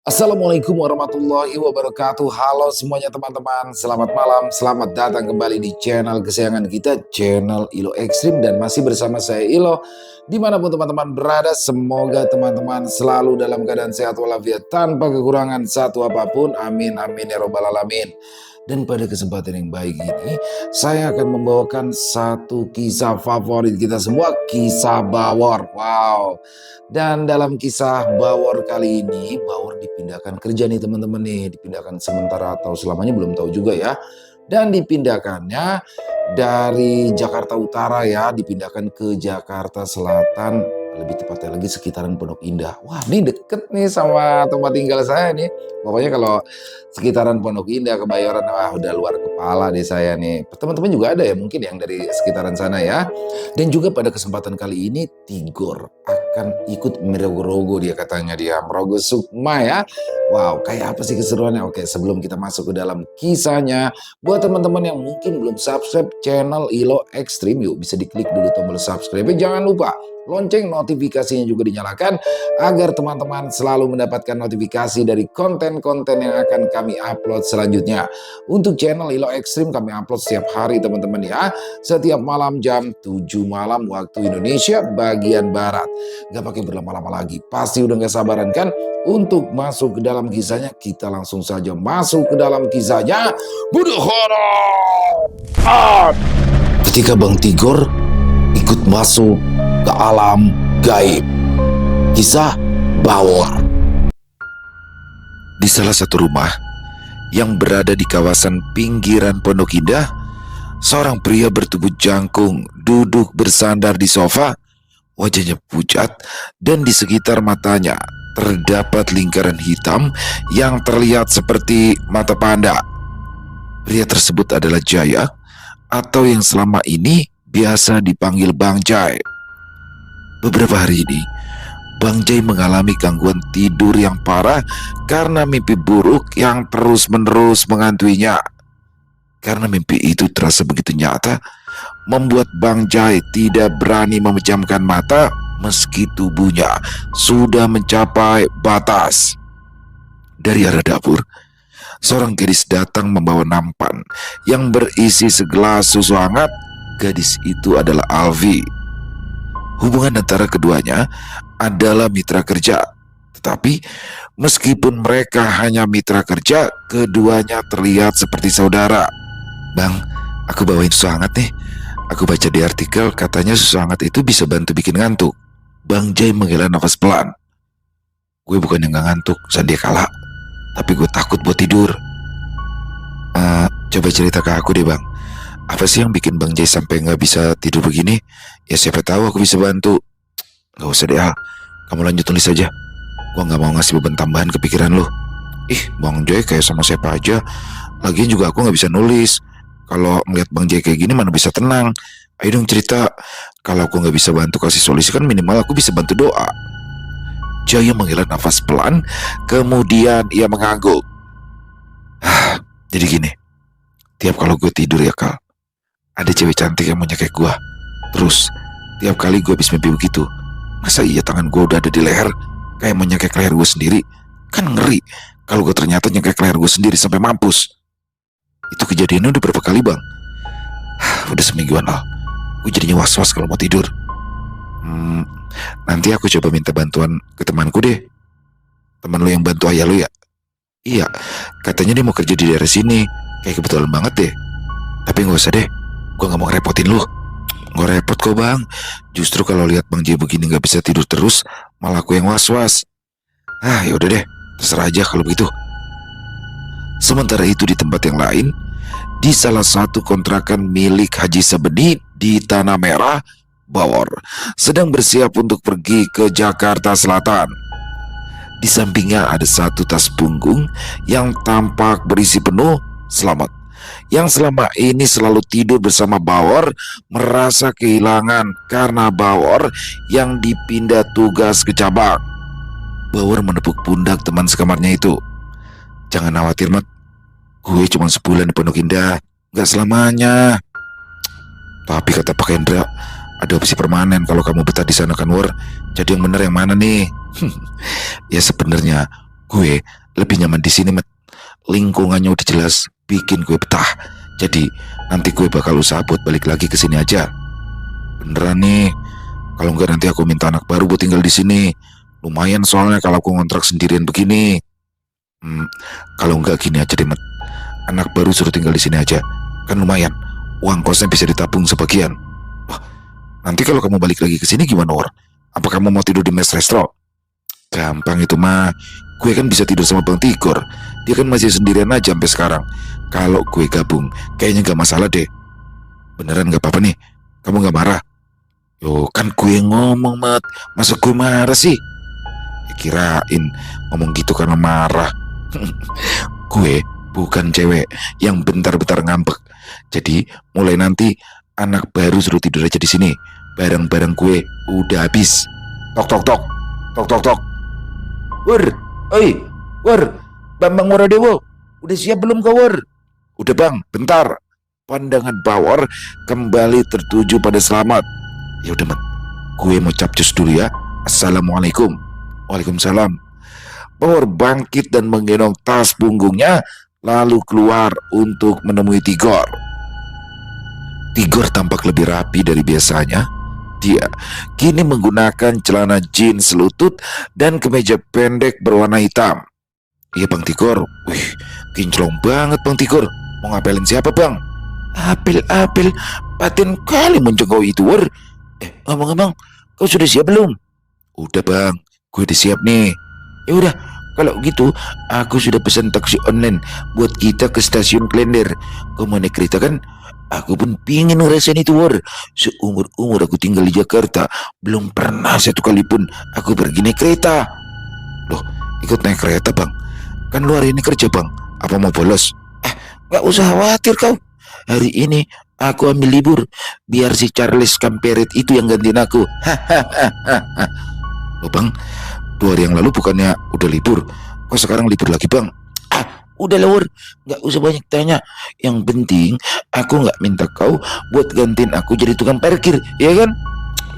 Assalamualaikum warahmatullahi wabarakatuh. Halo semuanya teman-teman, selamat malam, selamat datang kembali di channel kesayangan kita, channel Ilo Ekstrim. Dan masih bersama saya Ilo. Dimanapun teman-teman berada, semoga teman-teman selalu dalam keadaan sehat walafiat tanpa kekurangan satu apapun. Amin amin ya robbal alamin. Dan pada kesempatan yang baik ini, saya akan membawakan satu kisah favorit kita semua, kisah Bawor. Wow. Dan dalam kisah Bawor kali ini, Bawor dipindahkan kerja nih teman-teman nih. Dipindahkan sementara atau selamanya belum tahu juga ya. Dan dipindahkannya dari Jakarta Utara ya, dipindahkan ke Jakarta Selatan. Lebih tepatnya lagi sekitaran Pondok Indah. Wah, ini deket nih sama tempat tinggal saya nih. Pokoknya kalau sekitaran Pondok Indah, Kebayoran, wah udah luar kepala deh saya nih. Teman-teman juga ada ya mungkin yang dari sekitaran sana ya. Dan juga pada kesempatan kali ini Tigor akan ikut merogoh-rogoh dia katanya, dia merogoh sukma ya. Wow, kayak apa sih keseruannya? Oke, sebelum kita masuk ke dalam kisahnya, buat teman-teman yang mungkin belum subscribe channel Ilo Ekstrim, yuk bisa diklik dulu tombol subscribe. Jangan lupa lonceng notifikasinya juga dinyalakan agar teman-teman selalu mendapatkan notifikasi dari konten-konten yang akan kami upload selanjutnya. Untuk channel Ilo Ekstrim kami upload setiap hari teman-teman ya. Setiap malam jam 7 malam waktu Indonesia bagian Barat. Gak pakai berlama-lama lagi, pasti udah gak sabaran kan untuk masuk ke dalam kisahnya. Kita langsung saja masuk ke dalam kisahnya. Ketika Bang Tigor ikut masuk ke alam gaib, kisah Bawor. Di salah satu rumah yang berada di kawasan pinggiran Pondok Indah, seorang pria bertubuh jangkung duduk bersandar di sofa. Wajahnya pucat dan di sekitar matanya terdapat lingkaran hitam yang terlihat seperti mata panda. Pria tersebut adalah Jaya, atau yang selama ini biasa dipanggil Bang Jai. Beberapa hari ini, Bang Jai mengalami gangguan tidur yang parah karena mimpi buruk yang terus-menerus mengantuinya. Karena mimpi itu terasa begitu nyata, membuat Bang Jai tidak berani memejamkan mata meski tubuhnya sudah mencapai batas. Dari arah dapur, seorang gadis datang membawa nampan yang berisi segelas susu hangat. Gadis itu adalah Alvi. Hubungan antara keduanya adalah mitra kerja. Tetapi meskipun mereka hanya mitra kerja, keduanya terlihat seperti saudara. Bang, aku bawain susu hangat nih. Aku baca di artikel katanya susu hangat itu bisa bantu bikin ngantuk. Bang Jai menghela nafas pelan. Gue bukan yang gak ngantuk, Sandia kalah. Tapi gue takut buat tidur. Coba cerita ke aku deh bang. Apa sih yang bikin Bang Jai sampai gak bisa tidur begini? Ya siapa tahu aku bisa bantu. Gak usah deh Al, kamu lanjut tulis aja. Gue gak mau ngasih beban tambahan ke pikiran lo. Ih, Bang Jai kayak sama siapa aja. Lagian juga aku gak bisa nulis. Kalau ngeliat Bang Jai kayak gini mana bisa tenang. Ayo dong cerita. Kalau aku gak bisa bantu kasih solusi, kan minimal aku bisa bantu doa. Jaya menghela nafas pelan, kemudian ia mengangguk. Jadi gini, tiap kalau gue tidur ya Kal, ada cewek cantik yang mau nyekek gue. Terus tiap kali gue habis mimpi begitu, masa iya tangan gue udah ada di leher kayak mau nyekek leher gue sendiri. Kan ngeri kalau gue ternyata nyekek leher gue sendiri sampai mampus. Itu kejadiannya udah berapa kali bang? Udah semingguan Al. Gue jadinya was-was kalau mau tidur. Nanti aku coba minta bantuan ke temanku deh. Teman lu yang bantu ayah lu ya? Iya, katanya dia mau kerja di daerah sini. Kayak kebetulan banget deh. Tapi gak usah deh, gue gak mau ngerepotin lu. Gak repot kok bang. Justru kalau lihat Bang Jai begini gak bisa tidur terus, malah aku yang was-was. Yaudah deh, terserah aja kalau begitu. Sementara itu di tempat yang lain, di salah satu kontrakan milik Haji Sabeni di Tanah Merah, Bawor sedang bersiap untuk pergi ke Jakarta Selatan. Di sampingnya ada satu tas punggung yang tampak berisi penuh Selamat, yang selama ini selalu tidur bersama Bawor, merasa kehilangan karena Bawor yang dipindah tugas ke cabang. Bawor menepuk pundak teman sekamarnya itu. Jangan khawatir Mat, gue cuma sebulan di Pondok Indah, gak selamanya. Tapi kata Pak Hendra, ada opsi permanen kalau kamu betah di sana kan War. Jadi yang benar yang mana nih? Ya sebenarnya Gue lebih nyaman di sini, Met. Lingkungannya udah jelas bikin gue betah. Jadi nanti gue bakal usaha buat balik lagi ke sini aja. Beneran nih. Kalau enggak nanti aku minta anak baru buat tinggal di sini. Lumayan soalnya kalau aku ngontrak sendirian begini. Kalau enggak gini aja deh, Met. Anak baru suruh tinggal di sini aja. Kan lumayan. Uang kosnya bisa ditabung sebagian. Wah, nanti kalau kamu balik lagi ke sini gimana, War? Apa kamu mau tidur di mes resto? Gampang itu mah. Gue kan bisa tidur sama Bang Tigor. Dia kan masih sendirian aja sampai sekarang. Kalau gue gabung, kayaknya gak masalah deh. Beneran gak apa-apa nih? Kamu gak marah? Yo, kan gue ngomong, Mat. Masa gue marah sih? Ya, kirain ngomong gitu karena marah. Gue bukan cewek yang bentar-bentar ngambek. Jadi mulai nanti anak baru suruh tidur aja di sini. Barang-barang gue udah habis. Tok tok tok. Tok tok tok. Wur, oi, Wur. Bambang Waradewo. Udah siap belum kau, Wur? Udah, Bang, bentar. Pandangan Bawor kembali tertuju pada Selamat. Ya udah, Mat. Gue mau capcus dulu ya. Assalamualaikum. Waalaikumsalam. Bawor bangkit dan menggendong tas punggungnya, lalu keluar untuk menemui Tigor. Tigor tampak lebih rapi dari biasanya. Dia kini menggunakan celana jeans selutut dan kemeja pendek berwarna hitam. Iya, Bang Tigor. Wih, kinclong banget Bang Tigor. Mau ngapelin siapa, Bang? Apel, paten kali menjengkau itu, Wur. Ngomong-ngomong, kau sudah siap belum? Udah, Bang. Gue udah siap nih. Ya udah, kalau gitu aku sudah pesan taksi online buat kita ke stasiun Klender. Kau mau naik kereta kan? Aku pun pingin ngerasain itu, War. Seumur-umur aku tinggal di Jakarta, belum pernah satu kali pun aku pergi naik kereta. Loh, ikut naik kereta, Bang? Kan lu hari ini kerja, Bang. Apa mau bolos? Gak usah khawatir kau. Hari ini aku ambil libur, biar si Charles Kamperet itu yang gantiin aku. Hahaha. Loh, Bang, 2 hari yang lalu bukannya udah libur? Kok sekarang libur lagi, Bang? Udah lawur, gak usah banyak tanya. Yang penting aku gak minta kau buat gantiin aku jadi tukang parkir, ya kan?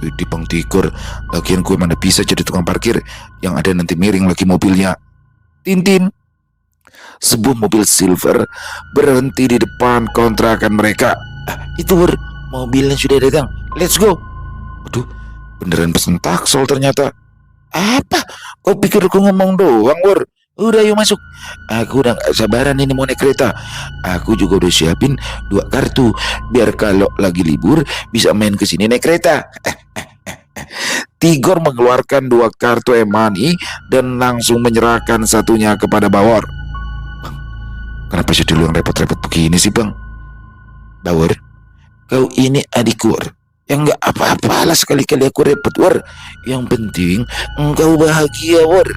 Di Bang Tigor, lagian gue mana bisa jadi tukang parkir. Yang ada nanti miring lagi mobilnya. Tintin. Sebuah mobil silver berhenti di depan kontrakan mereka. Itu, Wur, mobilnya sudah datang. Let's go. Waduh, beneran pesen taksol ternyata. Apa? Kau pikir aku ngomong doang, Wur? Udah, yuk masuk. Aku udah gak sabaran ini mau naik kereta. Aku juga udah siapin 2 kartu, biar kalau lagi libur bisa main kesini naik kereta. Tigor mengeluarkan 2 kartu e-money dan langsung menyerahkan satunya kepada Bawor. Bang, kenapa sih dulu yang repot-repot begini sih, Bang? Bawor, kau ini adikku, Wor. Yang gak apa-apalah sekali-kali aku repot, Wor. Yang penting engkau bahagia, Wor.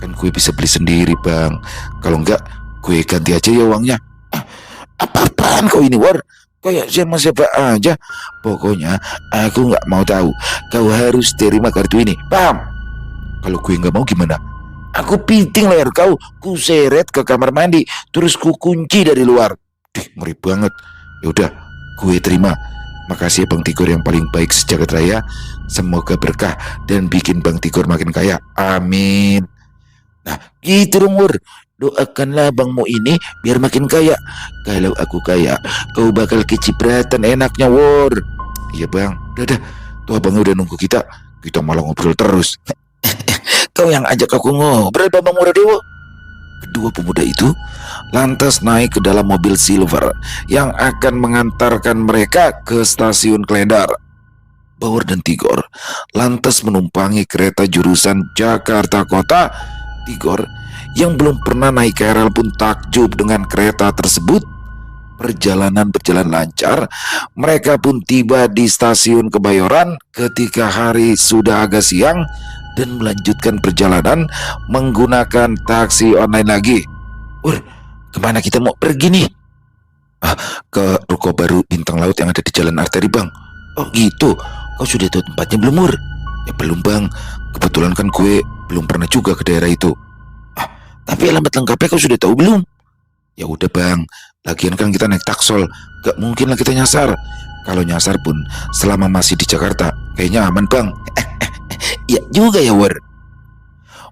Kan gue bisa beli sendiri, Bang. Kalau enggak, gue ganti aja ya uangnya. Apa-apaan kau ini, War? Kayak siapa aja. Pokoknya aku nggak mau tahu. Kau harus terima kartu ini, paham? Kalau gue nggak mau gimana? Aku piting leher kau, ku seret ke kamar mandi, terus ku kunci dari luar. Ngeri banget. Yaudah, gue terima. Makasih Bang Tigor yang paling baik sejagat raya. Semoga berkah dan bikin Bang Tigor makin kaya. Amin. Nah, gitu dong, Wur. Doakanlah bangmu ini biar makin kaya. Kalau aku kaya, kau bakal kecipratan enaknya, Wur. Iya, Bang. Udah. Tuh abangnya udah nunggu kita. Kita malah ngobrol terus. Kau yang ajak aku ngobrol, Bambang Waradewo. Kedua pemuda itu lantas naik ke dalam mobil silver yang akan mengantarkan mereka ke stasiun Klender. Bawor dan Tigor lantas menumpangi kereta jurusan Jakarta Kota. Tigor yang belum pernah naik KRL pun takjub dengan kereta tersebut. Perjalanan berjalan lancar. Mereka pun tiba di stasiun Kebayoran ketika hari sudah agak siang dan melanjutkan perjalanan menggunakan taksi online lagi. Wur, kemana kita mau pergi nih? Ke ruko baru Bintang Laut yang ada di Jalan Arteri, Bang. Oh gitu, kau sudah tahu tempatnya belum, Wur? Ya belum, Bang. Kebetulan kan gue belum pernah juga ke daerah itu. Tapi alamat lengkapnya kau sudah tahu belum? Ya udah, Bang. Lagian kan kita naik taksol, gak mungkin lah kita nyasar. Kalau nyasar pun selama masih di Jakarta kayaknya aman, Bang. Iya juga ya, Wur.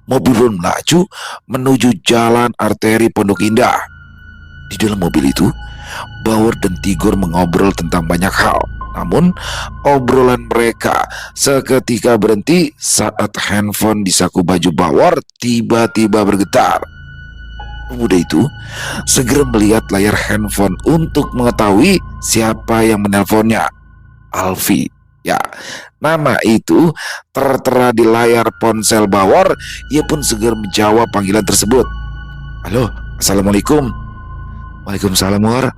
mobil pun melaju menuju jalan arteri Pondok Indah. Di dalam mobil itu, Bauer dan Tigor mengobrol tentang banyak hal. Namun, obrolan mereka seketika berhenti saat handphone di saku baju Bauer tiba-tiba bergetar. Pemuda itu segera melihat layar handphone untuk mengetahui siapa yang menelponnya. Alfi. Ya, nama itu tertera di layar ponsel Bauer. Ia pun segera menjawab panggilan tersebut. Halo, assalamualaikum. Waalaikumsalam, War.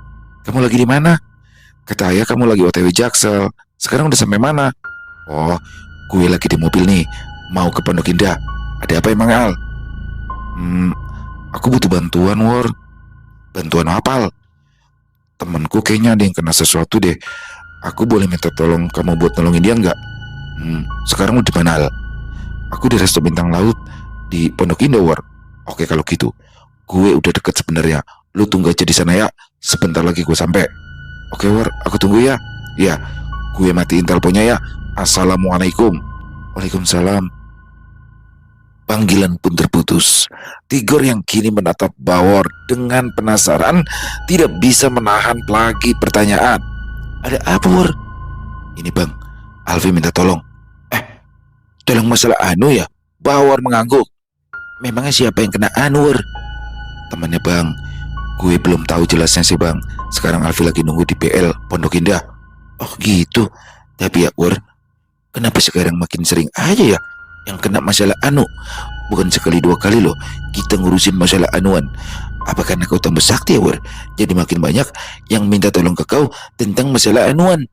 Kamu lagi di mana? Kata ayah kamu lagi OTW Jaksel. Sekarang udah sampai mana? Oh, gue lagi di mobil nih, mau ke Pondok Indah. Ada apa emang, Al? Aku butuh bantuan, War. Bantuan apa, Al? Temanku kayaknya ada yang kena sesuatu deh. Aku boleh minta tolong kamu buat nolongin dia nggak? Sekarang udah di mana, Al? Aku di resto bintang laut di Pondok Indah, War. Oke kalau gitu, gue udah deket sebenarnya. Lu tunggu aja di sana ya. Sebentar lagi gue sampai. Oke, War, aku tunggu ya. Ya, gue matiin teleponnya ya. Assalamualaikum. Waalaikumsalam. Panggilan pun terputus. Tigor yang kini menatap Bauer dengan penasaran tidak bisa menahan lagi pertanyaan. Ada apa, War? Ini bang, Alfi minta tolong. Tolong masalah anu ya? Bauer mengangguk. Memangnya siapa yang kena anu, War? Temannya bang. Gue belum tahu jelasnya sih bang. Sekarang Alfi lagi nunggu di PL Pondok Indah. Oh gitu. Tapi ya War, kenapa sekarang makin sering aja ya yang kena masalah anu? Bukan sekali dua kali loh kita ngurusin masalah anuan. Apa karena kau tambah sakti ya War? Jadi makin banyak yang minta tolong ke kau tentang masalah anuan.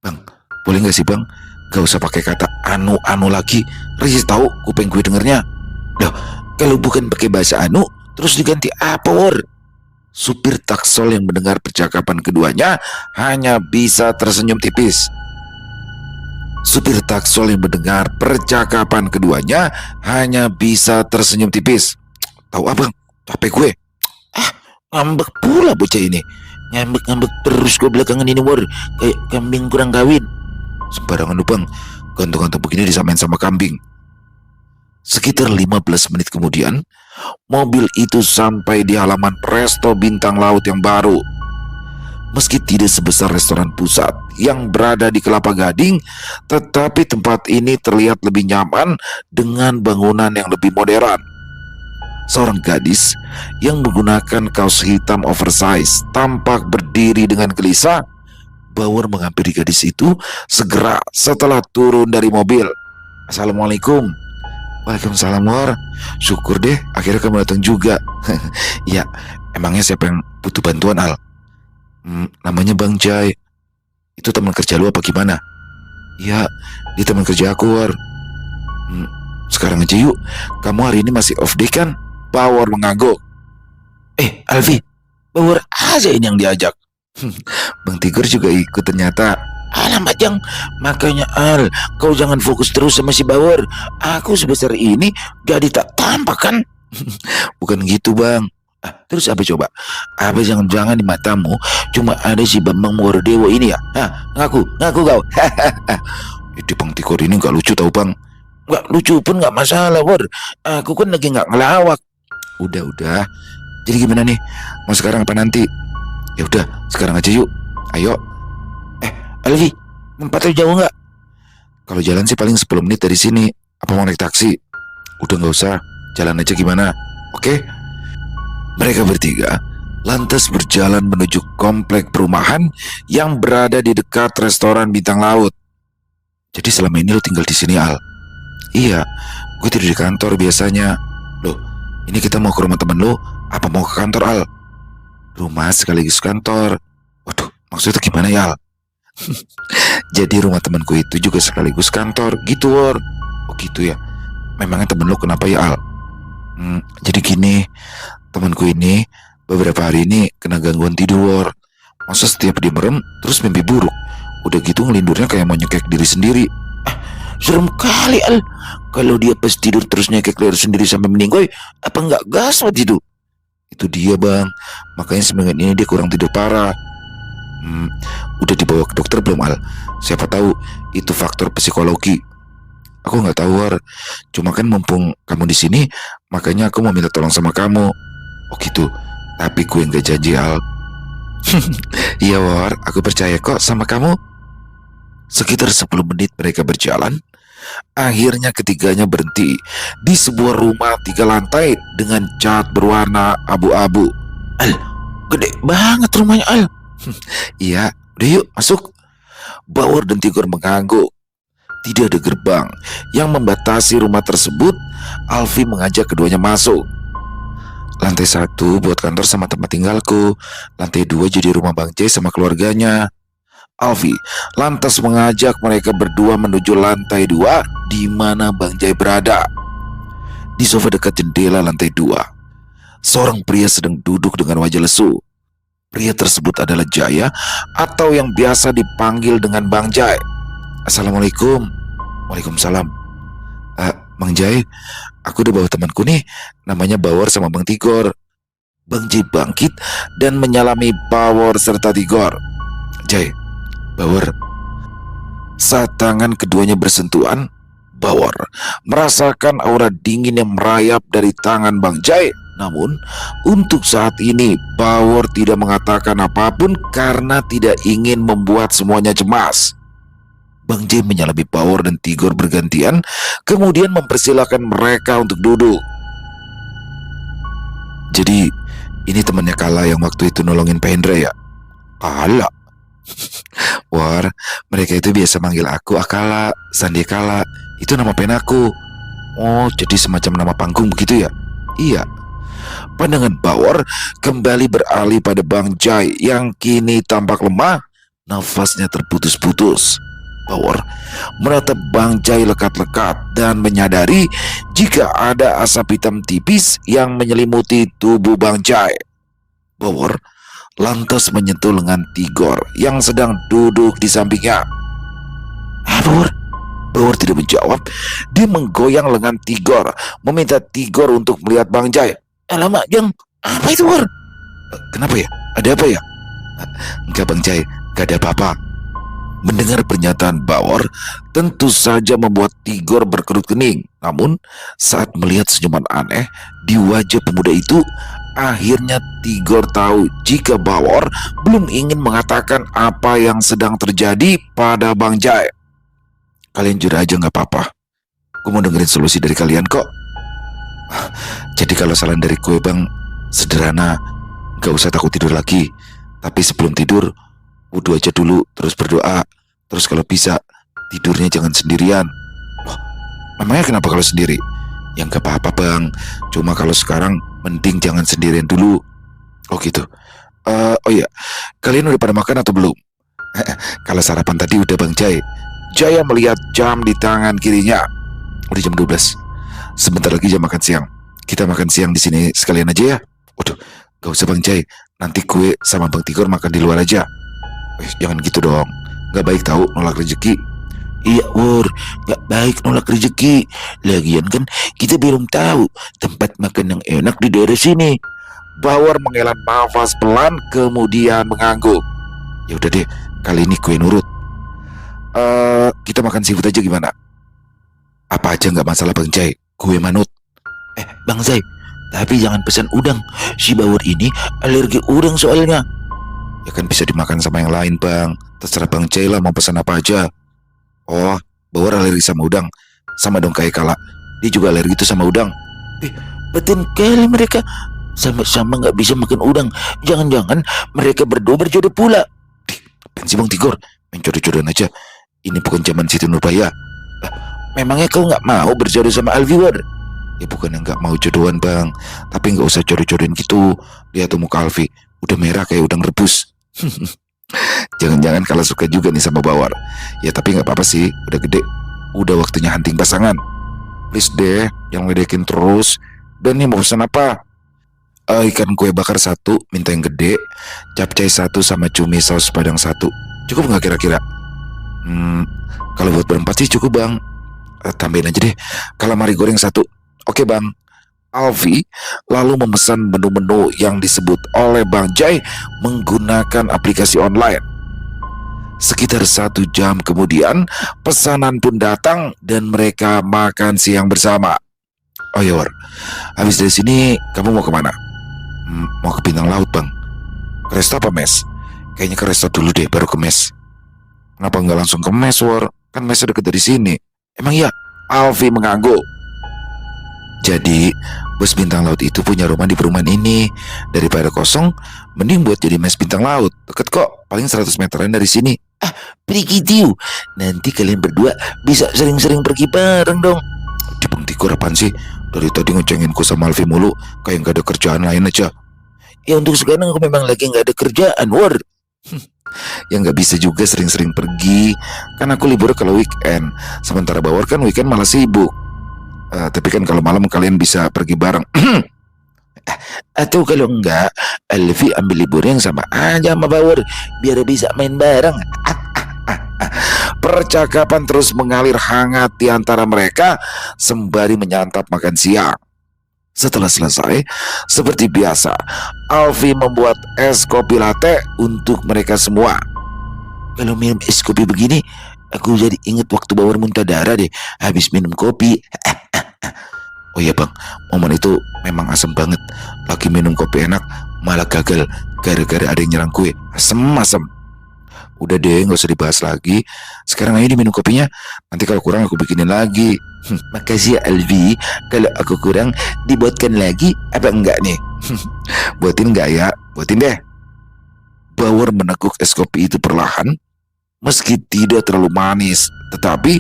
Bang, boleh gak sih bang? Gak usah pakai kata anu-anu lagi. Risis tahu kuping gue dengernya. Loh, kalau bukan pakai bahasa anu, terus diganti apa, War? Supir taksol yang mendengar percakapan keduanya hanya bisa tersenyum tipis. Supir taksol yang mendengar percakapan keduanya hanya bisa tersenyum tipis. Tahu apa? HP gue. Ngambek pula bocah ini. Ngambek terus gue belakangan ini, War. Kayak kambing kurang kawin. Sembarangan lu bang. Gantung-gantung begini disamain sama kambing. Sekitar 15 menit kemudian, mobil itu sampai di halaman resto bintang laut yang baru. Meski tidak sebesar restoran pusat yang berada di Kelapa Gading, tetapi tempat ini terlihat lebih nyaman dengan bangunan yang lebih modern. Seorang gadis yang menggunakan kaos hitam oversize tampak berdiri dengan gelisah. Bauer menghampiri gadis itu segera setelah turun dari mobil. Assalamualaikum. Waalaikumsalam, War. Syukur deh akhirnya kamu datang juga. Ya, emangnya siapa yang butuh bantuan, Al? Namanya Bang Jai. Itu teman kerja lu apa gimana? Ya, dia teman kerja aku, War. Sekarang aja yuk. Kamu hari ini masih off day kan? Bauer mengangguk. Alfi, Bauer aja ini yang diajak. Bang Tigor juga ikut ternyata. Alamak Jang, makanya Al, kau jangan fokus terus sama si Bauer. Aku sebesar ini jadi tak tampak kan? Bukan gitu bang. Terus apa coba? Apa jangan-jangan di matamu cuma ada si Bambang Muardewo ini ya? Ngaku kau. Itu Bang Tigor ini gak lucu tau bang. Gak lucu pun gak masalah War. Aku kan lagi gak ngelawak. Udah. Jadi gimana nih? Mau sekarang apa nanti? Ya udah, sekarang aja yuk. Ayo. Alfi, tempatnya jauh nggak? Kalau jalan sih paling 10 menit dari sini. Apa mau naik taksi? Udah nggak usah, jalan aja gimana? Oke? Mereka bertiga lantas berjalan menuju komplek perumahan yang berada di dekat restoran bintang laut. Jadi selama ini lo tinggal di sini, Al? Iya, gue tidur di kantor biasanya. Loh, ini kita mau ke rumah temen lo, apa mau ke kantor, Al? Rumah sekaligus kantor. Waduh, maksudnya gimana ya, Al? Jadi rumah temanku itu juga sekaligus kantor gitu, War. Oh gitu ya. Memangnya temen lo kenapa ya, Al? Jadi gini, temanku ini beberapa hari ini kena gangguan tidur, War. Masa setiap dia merem terus mimpi buruk. Udah gitu ngelindurnya kayak mau nyekek diri sendiri. Serem kali, Al. Kalau dia pas tidur terus nyekek diri sendiri sampai meninggoy, apa nggak gas waktu itu? Itu dia bang. Makanya seminggu ini dia kurang tidur parah. Udah dibawa ke dokter belum, Al? Siapa tahu itu faktor psikologi. Aku nggak tahu, War. Cuma kan mumpung kamu di sini, makanya aku mau minta tolong sama kamu. Oh gitu. Tapi gue nggak janji, Al. Iya, War. Aku percaya kok sama kamu. Sekitar 10 menit mereka berjalan. Akhirnya ketiganya berhenti di sebuah rumah 3 lantai dengan cat berwarna abu-abu. Al, gede banget rumahnya, Al. Iya, udah yuk masuk. Bauer dan Tigor mengangguk. Tidak ada gerbang yang membatasi rumah tersebut. Alfi mengajak keduanya masuk. Lantai 1 buat kantor sama tempat tinggalku. Lantai 2 jadi rumah Bang Jay sama keluarganya. Alfi lantas mengajak mereka berdua menuju lantai 2 di mana Bang Jay berada. Di sofa dekat jendela lantai 2, seorang pria sedang duduk dengan wajah lesu. Pria tersebut adalah Jaya atau yang biasa dipanggil dengan Bang Jay. Assalamualaikum. Waalaikumsalam. Bang Jay, aku udah bawa temanku nih, namanya Bawor sama Bang Tigor. Bang Jay bangkit dan menyalami Bawor serta Tigor. Jay, Bawor. Saat tangan keduanya bersentuhan, Bawor merasakan aura dingin yang merayap dari tangan Bang Jay. Namun, untuk saat ini Bawor tidak mengatakan apapun karena tidak ingin membuat semuanya cemas. Bang Jay menyalami Bawor dan Tigor bergantian, kemudian mempersilahkan mereka untuk duduk. Jadi, ini temannya Kala yang waktu itu nolongin Pak Hendra ya? Kala? War, mereka itu biasa manggil aku Akala, Sandi Kala. Itu nama pen aku. Oh, jadi semacam nama panggung begitu ya? Iya. Pandangan Bawor kembali beralih pada Bang Jay yang kini tampak lemah, nafasnya terputus-putus. Bawor menatap Bang Jay lekat-lekat dan menyadari jika ada asap hitam tipis yang menyelimuti tubuh Bang Jay. Bawor lantas menyentuh lengan Tigor yang sedang duduk di sampingnya. Bawor. Bawor tidak menjawab. Dia menggoyang lengan Tigor, meminta Tigor untuk melihat Bang Jay. Alamak, Jang, apa itu, Bawor? Kenapa ya? Ada apa ya? Enggak, Bang Jay, gak ada apa-apa. Mendengar pernyataan Bawor tentu saja membuat Tigor berkerut kening. Namun saat melihat senyuman aneh di wajah pemuda itu, akhirnya Tigor tahu jika Bawor belum ingin mengatakan apa yang sedang terjadi pada Bang Jay. Kalian jujur aja gak apa-apa. Gue mau dengerin solusi dari kalian kok. Jadi kalau saran dari gue, Bang, sederhana. Gak usah takut tidur lagi. Tapi sebelum tidur, wudhu aja dulu, terus berdoa. Terus kalau bisa, tidurnya jangan sendirian. Loh, memangnya kenapa kalau sendiri? Ya gak apa-apa, Bang. Cuma kalau sekarang, mending jangan sendirian dulu. Oh gitu. Oh iya, kalian udah pada makan atau belum? Kalau sarapan tadi udah, Bang Jay. Jaya melihat jam di tangan kirinya. Udah jam 12. Sebentar lagi jam makan siang. Kita makan siang di sini sekalian aja ya. Waduh, gak usah Bang Jay. Nanti gue sama Bang Tigor makan di luar aja. Jangan gitu dong. Gak baik tahu nolak rezeki. Iya, Wur, gak baik nolak rezeki. Lagian kan kita belum tahu tempat makan yang enak di daerah sini. Bawor menghela nafas pelan kemudian mengangguk. Ya udah deh, kali ini gue nurut. Kita makan seafood aja gimana? Apa aja gak masalah Bang Jay. Gue manut. Bang Jay, tapi jangan pesan udang. Si Bawor ini alergi udang soalnya. Ya kan bisa dimakan sama yang lain, Bang. Terserah Bang Jay lah mau pesan apa aja. Oh, Bawor alergi sama udang. Sama dong kayak Kala. Dia juga alergi itu sama udang. Betul kali mereka. Sama-sama gak bisa makan udang. Jangan-jangan mereka berdua berjodoh pula. Pensi Bang Tigor, main jodoh-jodohan aja. Ini bukan zaman Siti Nurbaya. Memangnya kau gak mau berjodoh sama Alfi, War? Ya bukan yang gak mau jodohan, Bang. Tapi gak usah jodoh-jodohin gitu. Lihat tuh muka Alfi, udah merah kayak udang rebus. Jangan-jangan kalau suka juga nih sama Bawor. Ya tapi gak apa-apa sih, udah gede. Udah waktunya hunting pasangan. Please deh, yang ledekin terus. Dan nih mau pesan apa? Ikan kue bakar 1, minta yang gede. Capcay 1 sama cumi saus padang 1. Cukup gak kira-kira? Kalau buat berempat sih cukup, Bang. Tambahin aja deh calamari goreng 1. Oke, Bang. Alfi lalu memesan menu-menu yang disebut oleh Bang Jay menggunakan aplikasi online. Sekitar 1 jam kemudian, pesanan pun datang dan mereka makan siang bersama. Oh ya War, habis dari sini kamu mau kemana? Mau ke Bintang Laut bang. Ke resto apa mes? Kayaknya ke resto dulu deh baru ke mes. Kenapa nggak langsung ke mes War? Kan mesnya deket dari sini. Emang iya? Alfi mengangguk. Jadi bos Bintang Laut itu punya rumah di perumahan ini. Daripada kosong, mending buat jadi mes Bintang Laut. Deket kok, paling 100 meteran dari sini. Begitu. Nanti kalian berdua bisa sering-sering pergi bareng dong. Di Bang Tigor apaan sih? Dari tadi ngecenginku sama Alfi mulu, kayak gak ada kerjaan lain aja. Ya untuk sekarang aku memang lagi gak ada kerjaan, War. Ya gak bisa juga sering-sering pergi. Kan aku libur kalau weekend. Sementara Bawor kan weekend malah sibuk. Tapi kan kalau malam kalian bisa pergi bareng. Atau kalau enggak, Alfi ambil libur yang sama aja sama Bawor, biar bisa main bareng. Percakapan terus mengalir hangat di antara mereka sembari menyantap makan siang. Setelah selesai, seperti biasa, Alfi membuat es kopi latte untuk mereka semua. Kalau minum es kopi begini, aku jadi inget waktu Bawor muntah darah deh habis minum kopi. Oh iya bang, momen itu memang asem banget. Lagi minum kopi enak, malah gagal gara-gara ada yang nyerang gue. Asem-asem. Udah deh, gak usah dibahas lagi. Sekarang ayo diminum kopinya. Nanti kalau kurang aku bikinin lagi. Makasih ya Alfi. Kalau aku kurang, dibuatkan lagi apa enggak nih? Buatin enggak ya? Buatin deh. Bawor meneguk es kopi itu perlahan. Meski tidak terlalu manis, tetapi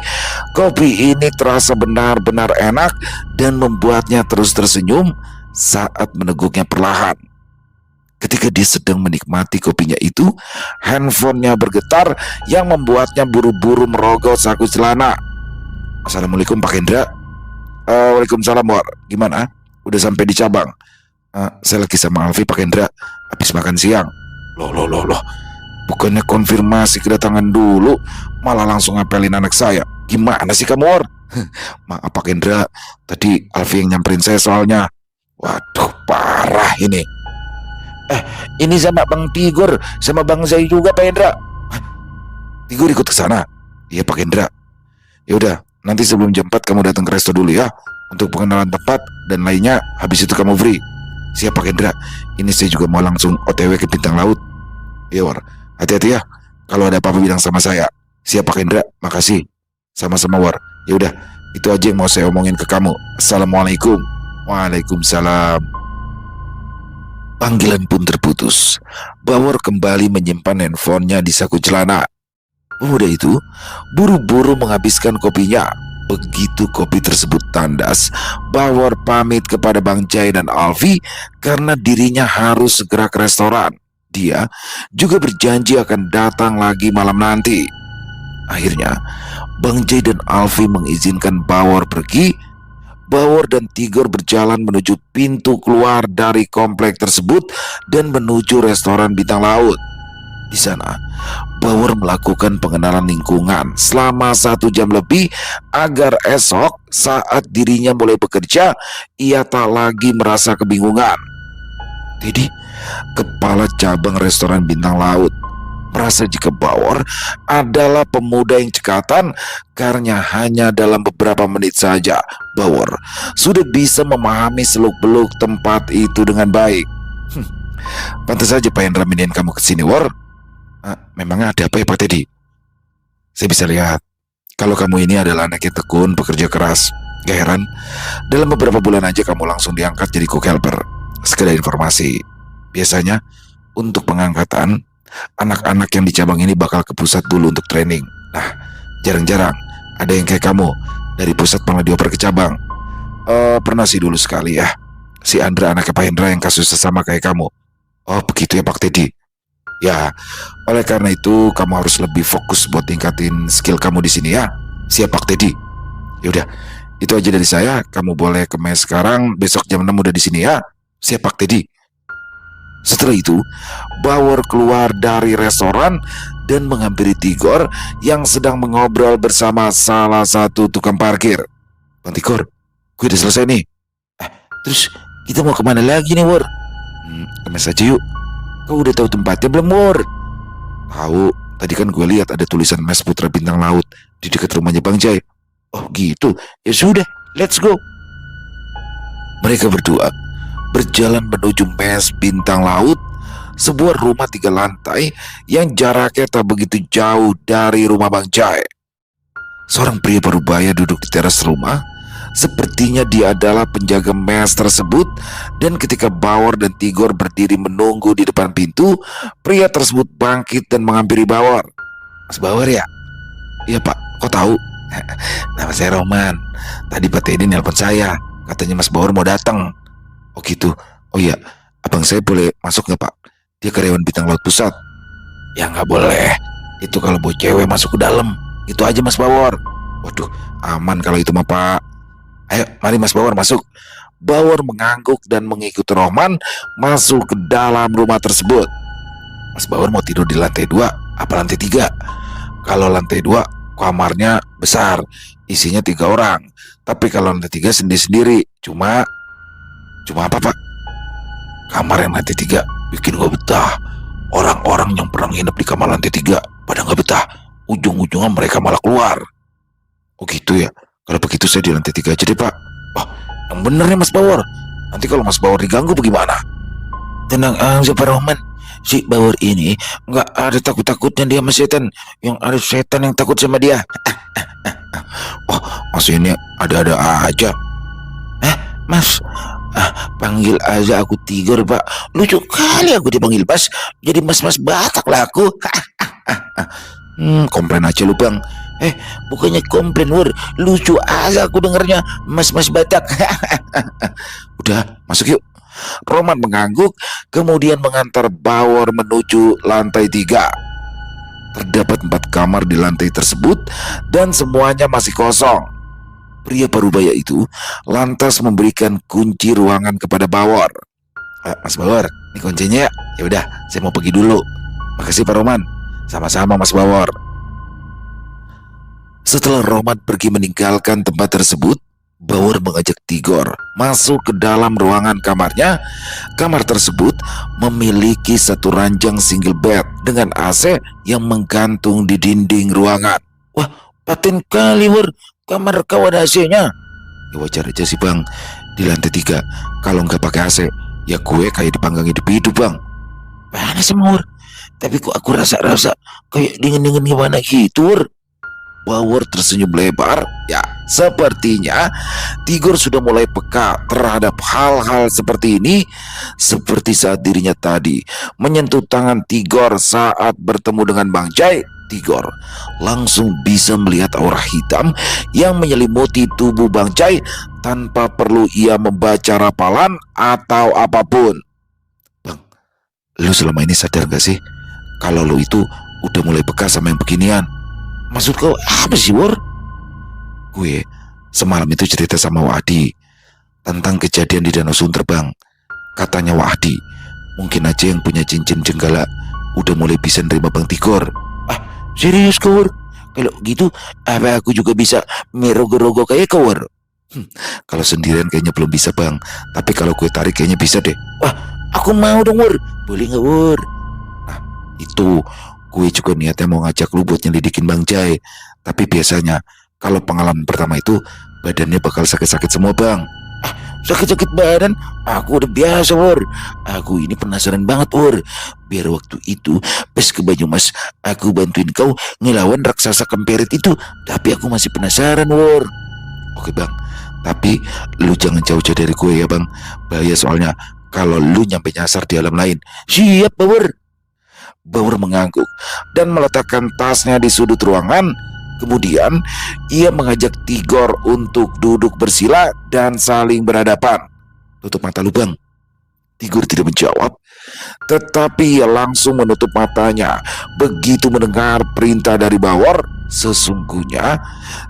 kopi ini terasa benar-benar enak dan membuatnya terus tersenyum saat meneguknya perlahan. Ketika dia sedang menikmati kopinya itu, handphonenya bergetar yang membuatnya buru-buru merogoh saku celana. Assalamualaikum Pak Hendra. Waalaikumsalam War. Gimana? Udah sampai di cabang? Saya lagi sama Alfi Pak Hendra. Habis makan siang. Loh. Bukannya konfirmasi kedatangan dulu, malah langsung ngapelin anak saya. Gimana sih kamu War? Maaf Pak Hendra, tadi Alfi yang nyamperin saya soalnya. Waduh, parah ini. Ini sama Bang Tigor, sama Bang Zai juga Pak Hendra. Tigor ikut ke sana? Iya Pak Hendra. Ya udah, nanti sebelum jam 4 kamu datang ke resto dulu ya, untuk pengenalan tempat dan lainnya. Habis itu kamu free. Siap Pak Hendra. Ini saya juga mau langsung OTW ke Bintang Laut. Iya War, hati-hati ya. Kalau ada apa-apa bilang sama saya. Siap Pak Hendra, makasih. Sama-sama War. Ya udah, itu aja yang mau saya omongin ke kamu. Assalamualaikum. Waalaikumsalam. Panggilan pun terputus. Bawor kembali menyimpan handphonenya di saku celana. Pemuda itu buru-buru menghabiskan kopinya. Begitu kopi tersebut tandas, Bawor pamit kepada Bang Jai dan Alfi karena dirinya harus segera ke restoran. Dia juga berjanji akan datang lagi malam nanti. Akhirnya, Bang Jai dan Alfi mengizinkan Bawor pergi. Bawor dan Tigor berjalan menuju pintu keluar dari komplek tersebut dan menuju restoran Bintang Laut. Di sana, Bawor melakukan pengenalan lingkungan selama 1 jam lebih agar esok saat dirinya mulai bekerja, ia tak lagi merasa kebingungan. Jadi, kepala cabang restoran Bintang Laut merasa jika Bawor adalah pemuda yang cekatan karena hanya dalam beberapa menit saja Bawor sudah bisa memahami seluk-beluk tempat itu dengan baik. Pantas saja Pak Hendra miniin kamu kesini War. Memangnya ada apa ya Pak Teddy? Saya bisa lihat kalau kamu ini adalah anak yang tekun, pekerja keras. Gak heran dalam beberapa bulan aja kamu langsung diangkat jadi cook helper. Sekedar informasi, biasanya untuk pengangkatan anak-anak yang di cabang ini bakal ke pusat dulu untuk training. Nah, jarang-jarang ada yang kayak kamu dari pusat malah dioper ke cabang. Pernah sih dulu sekali ya. Si Andra anaknya Pak Hendra yang kasusnya sama kayak kamu. Oh begitu ya Pak Teddy. Ya, oleh karena itu kamu harus lebih fokus buat tingkatin skill kamu di sini ya. Siap Pak Teddy. Yaudah, itu aja dari saya. Kamu boleh ke mes sekarang. Besok jam 6 udah di sini ya. Siap Pak Teddy. Setelah itu, Bawor keluar dari restoran dan menghampiri Tigor yang sedang mengobrol bersama salah satu tukang parkir. Bang Tigor, gue udah selesai nih. Terus kita mau kemana lagi nih, Wor? Ke mes aja yuk. Kau udah tahu tempatnya belum, Wor? Tahu, Tadi kan gue lihat ada tulisan Mes Putra Bintang Laut di dekat rumahnya Bang Jai. Oh gitu, ya sudah, let's go. Mereka berdua berjalan menuju Mes Bintang Laut, sebuah rumah 3 lantai yang jaraknya tak begitu jauh dari rumah Bang Jai. Seorang pria parubaya duduk di teras rumah. Sepertinya dia adalah penjaga mes tersebut. Dan ketika Bawor dan Tigor berdiri menunggu di depan pintu, pria tersebut bangkit dan menghampiri Bawor. Mas Bawor ya? Iya Pak, kok tahu? Nama saya Roman. Tadi Pak Teddy nelpon saya, katanya Mas Bawor mau datang. Oh gitu, oh iya, abang saya boleh masuk nggak Pak? Dia karyawan Bintang Laut Pusat. Ya nggak boleh, itu kalau bawa cewek masuk ke dalam. Itu aja Mas Bawor. Waduh, aman kalau itu mah Pak. Ayo, mari Mas Bawor masuk. Bawor mengangguk dan mengikuti Roman masuk ke dalam rumah tersebut. Mas Bawor mau tidur di lantai 2 apa lantai 3? Kalau lantai 2 kamarnya besar, isinya 3 orang. Tapi kalau lantai 3 sendiri-sendiri. Cuma apa Pak? Kamar yang lantai 3 bikin gua betah. Orang-orang yang pernah nginep di kamar lantai 3 pada gak betah. Ujung-ujungnya mereka malah keluar. Oh gitu ya. Kalau begitu saya di lantai 3 aja deh Pak. Oh, yang bener nih Mas Bawor. Nanti kalau Mas Bawor diganggu bagaimana? Tenang aja Pak Roman. Si Bawor ini nggak ada takut-takutnya dia sama setan. Yang ada setan yang takut sama dia. Oh, maksudnya ada-ada aja. Mas, panggil aja aku Tigor Pak. Lucu kali aku dipanggil Mas. Jadi mas-mas Batak lah aku. Komplain aja lu Bang. Bukannya komplain Wur, lucu aja aku dengernya, mas-mas Batak. Udah, masuk yuk. Roman mengangguk, kemudian mengantar Bawor menuju lantai 3. Terdapat 4 kamar di lantai tersebut dan semuanya masih kosong. Pria parubaya itu lantas memberikan kunci ruangan kepada Bawor. Mas Bawor, ini kuncinya. Ya udah, saya mau pergi dulu. Makasih Pak Roman. Sama-sama Mas Bawor. Setelah Roman pergi meninggalkan tempat tersebut, Bawor mengajak Tigor masuk ke dalam ruangan kamarnya. Kamar tersebut memiliki satu ranjang single bed dengan AC yang menggantung di dinding ruangan. Wah, paten kali Wor, kamar kau ada AC-nya. Ya wajar aja sih Bang, di lantai 3 kalau nggak pakai AC, ya gue kayak dipanggang hidup-hidup Bang. Panas sih Wor, tapi kok aku rasa-rasa kayak dingin-dingin gimana gitu Wor. Bawor tersenyum lebar. Ya, sepertinya Tigor sudah mulai peka terhadap hal-hal seperti ini. Seperti saat dirinya tadi menyentuh tangan Tigor saat bertemu dengan Bang Jai. Tigor langsung bisa melihat aura hitam yang menyelimuti tubuh Bang Jai tanpa perlu ia membaca rapalan atau apapun. Bang, lu selama ini sadar gak sih kalau lu itu udah mulai peka sama yang beginian? Maksud kau apa sih Wor? Gue semalam itu cerita sama Wadi tentang kejadian di Danau Sunter Bang. Katanya Wadi, mungkin aja yang punya cincin jenggala udah mulai bisa nerima Bang Tigor. Serius kau Wor? Kalau gitu apa aku juga bisa merogoh-rogoh kayak kau Wor? Kalau sendirian kayaknya belum bisa Bang, tapi kalau gue tarik kayaknya bisa deh. Aku mau dong Wor. Boleh gak Wor? Nah itu, gue juga niatnya mau ngajak lu buat nyelidikin Bang Jai. Tapi biasanya kalau pengalaman pertama itu badannya bakal sakit-sakit semua Bang. Sakit-sakit badan? Aku udah biasa Wor. Aku ini penasaran banget Wor. Biar waktu itu pas ke Banyumas aku bantuin kau ngelawan raksasa kemperit itu. Tapi aku masih penasaran Wor. Oke Bang, tapi lu jangan jauh-jauh dari gue ya Bang. Bahaya soalnya kalau lu nyampe nyasar di alam lain. Siap Wor. Bawor mengangguk dan meletakkan tasnya di sudut ruangan. Kemudian ia mengajak Tigor untuk duduk bersila dan saling berhadapan. Tutup mata lu Bang. Tigor tidak menjawab, tetapi ia langsung menutup matanya begitu mendengar perintah dari Bawor. Sesungguhnya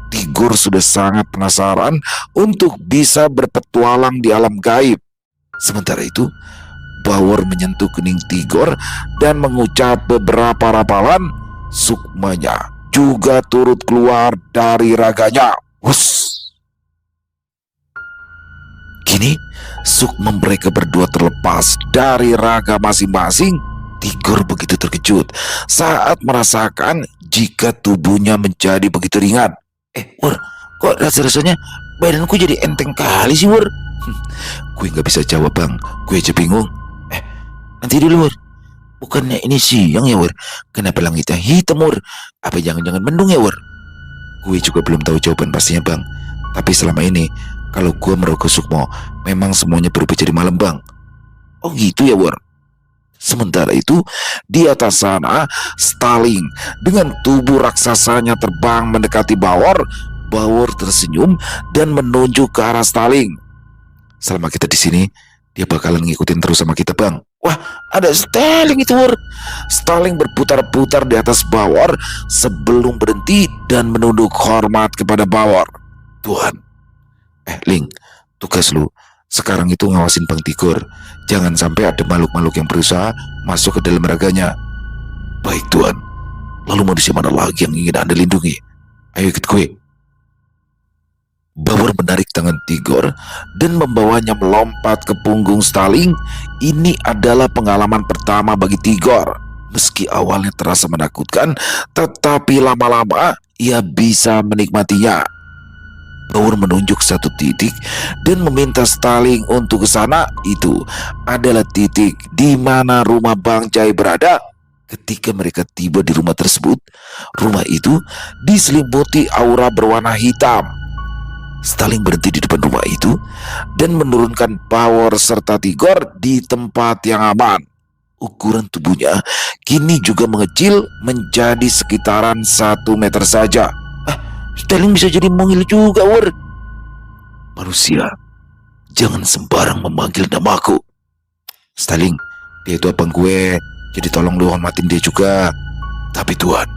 Tigor sudah sangat penasaran untuk bisa berpetualang di alam gaib. Sementara itu Bawor menyentuh kening Tigor dan mengucap beberapa rapalan. Sukmanya juga turut keluar dari raganya. Wus. Kini sukma mereka berdua terlepas dari raga masing-masing. Tigor begitu terkejut saat merasakan jika tubuhnya menjadi begitu ringan. Wur, kok rasa-rasanya badanku jadi enteng kali sih, Wur? Gue nggak bisa jawab, Bang. Gue aja bingung. Nanti dulu, Wur. Bukannya ini siang ya, Wur? Kenapa langitnya hitam, Wur? Apa jangan-jangan mendung ya, Wur? Gue juga belum tahu jawaban pastinya, Bang. Tapi selama ini, kalau gue merogoh sukmo, memang semuanya berubah jadi malam, Bang. Oh gitu ya, Wur? Sementara itu, di atas sana, Stalin dengan tubuh raksasanya terbang mendekati Bawor. Bawor tersenyum dan menunjuk ke arah Stalin. Selama kita di sini, dia bakalan ngikutin terus sama kita, Bang. Wah, ada Stalin itu, Wur. Stalin berputar-putar di atas Bawor sebelum berhenti dan menunduk hormat kepada Bawor. Tuhan. Ling, tugas lu sekarang itu ngawasin Bang Tigor. Jangan sampai ada makhluk-makhluk yang berusaha masuk ke dalam raganya. Baik, Tuan. Lalu manusia mana lagi yang ingin Anda lindungi? Ayo ikut gue. Bawor menarik tangan Tigor dan membawanya melompat ke punggung Stalin. Ini adalah pengalaman pertama bagi Tigor. Meski awalnya terasa menakutkan, tetapi lama-lama ia bisa menikmatinya. Bawor menunjuk satu titik dan meminta Stalin untuk ke sana. Itu adalah titik di mana rumah Bang Jai berada. Ketika mereka tiba di rumah tersebut, rumah itu diselimuti aura berwarna hitam. Stalin berhenti di depan rumah itu dan menurunkan Bawor serta Tigor di tempat yang aman. Ukuran tubuhnya kini juga mengecil menjadi sekitaran 1 meter saja. Stalin bisa jadi mungil juga, Wur. Manusia, jangan sembarang memanggil namaku. Stalin, dia itu abang gue, jadi tolong lu hormatin dia juga. Tapi Tuhan,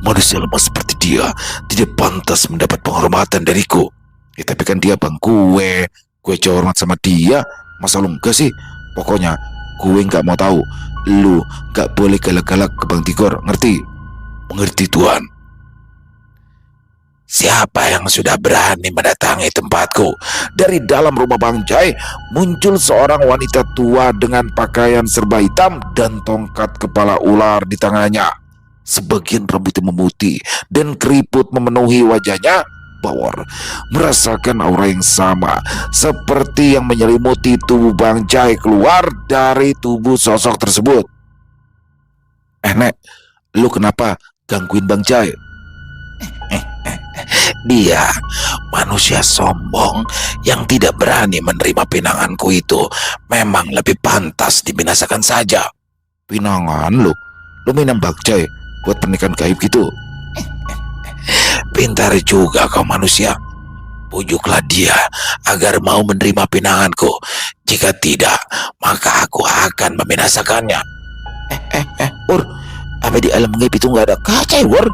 manusia lemah seperti dia tidak pantas mendapat penghormatan dariku. Tapi kan dia abang gue aja hormat sama dia. Masa lu enggak sih? Pokoknya gue nggak mau tahu. Lu nggak boleh galak-galak ke Bang Tigor, ngerti? Mengerti, Tuhan. Siapa yang sudah berani mendatangi tempatku? Dari dalam rumah Bang Jai muncul seorang wanita tua dengan pakaian serba hitam dan tongkat kepala ular di tangannya. Sebagian rambutnya memutih dan keriput memenuhi wajahnya. Bawor merasakan aura yang sama seperti yang menyelimuti tubuh Bang Jai keluar dari tubuh sosok tersebut. Nek, lu kenapa gangguin Bang Jai? Dia manusia sombong yang tidak berani menerima pinanganku itu memang lebih pantas dibinasakan saja. Pinangan lu? Lu minang Bang Jai buat pernikahan gaib gitu? Pintar juga kau manusia. Pujuklah dia agar mau menerima pinanganku. Jika tidak, maka aku akan membinasakannya. Wur, apa di alam gaib itu nggak ada kaca, Wur?